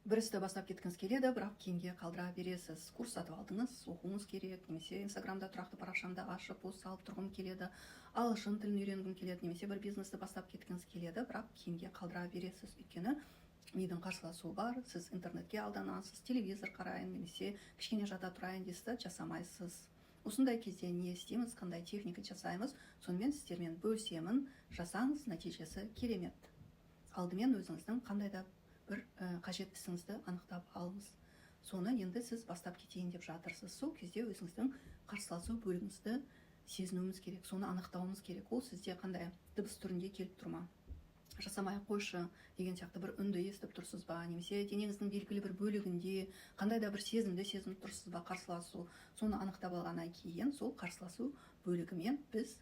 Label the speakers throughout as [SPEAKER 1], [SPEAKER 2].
[SPEAKER 1] бір істі бастап кеткіңіз келеді, бірақ кейінге қалдыра бересіз. Курс сатып алдыңыз, оқуыңыз керек, немесе инстаграмда тұрақты парақшамды ашып пост салып тұрғым келеді, ағылшын тілін үйренгім келеді, немесе бір бизнесті бастап кеткіңіз келеді, бірақ кейінге қалдыра бересіз. Өйткені мидың қарсыласуы бар, сіз интернетке алданасыз, телевизор қарайын, немесе кішкене жата тұрайын десті жасамайсыз. Осындай кезде не істейміз, қандай техника жасаймыз, сонымен сіздермен бөлісемін. Жасаңыз, нәтижесі керемет. Алдымен өзіңіздің қандай да бір қажет ісіңізді анықтап алыңыз. Соны енді сіз бастап кетейін деп жатырсыз. Сол кезде өзіңіздің қарсыласу бөлігіңізді сезінуіңіз керек, соны анықтауыңыз керек. Ол сізде қандай дыбыс түрінде келіп тұрма? Жасамай қойшы деген сияқты бір үнді естіп тұрсыз ба, немесе денеңіздің белгілі бір бөлігінде қандай да бір сезімді сезініп тұрсыз ба қарсыласу? Соны анықтап алғаннан кейін сол қарсыласу бөлігімен біз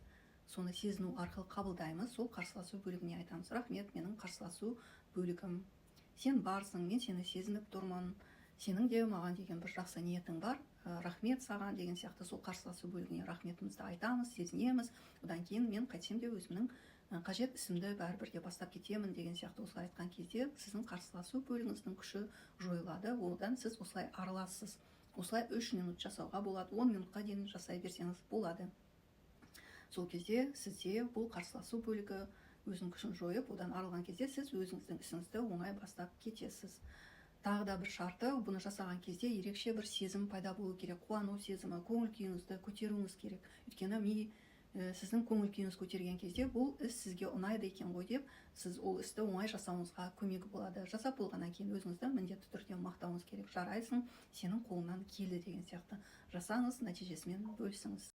[SPEAKER 1] соны сезіну арқылы қабылдаймыз. Сол қарсыласу бөлігіне айтамыз: рахмет, менің қарсыласу бөлігім, сен барсың, мен сені сезініп тұрмын, сенің де маған деген бір жақсы ниетің бар, рахмет саған деген сияқты сол қарсыласу бөлігіне рахметімізді айтамыз, сезінеміз. Одан кейін мен қайтсем де өзімнің қажет ісімді бәрібір де бастап кетемін деген сияқты осылай айтқан кезде сіздің қарсыласу бөлігіңіздің күші жойылады. Одан сіз осылай арыласыз. Осылай 3 минут жасауға болады, 10 минутқа дейін жасай берсеңіз болады. Сол кезде сізде бұл қарсыласу бөлігі өзінің күшін жойып, одан арылған кезде сіз өзіңіздің ісіңізді оңай бастап кетесіз. Тағы да бір шарты, бұны жасаған кезде ерекше бір сезім пайда болу керек. Қуану сезімі, көңіл күйіңізді көтеруіңіз керек. Өйткені сіздің көңіл күйіңіз көтерген кезде бұл іс сізге ұнайды екен ғой деп, сіз ол істі оңай жасауыңызға көмегі болады. Жасап болғаннан кейін өзіңізді міндетті түрде мақтауыңыз керек. Жарайсың, сенің қолыңнан келді деген сияқты. Жасаңыз, нәтижесімен бөлісіңіз.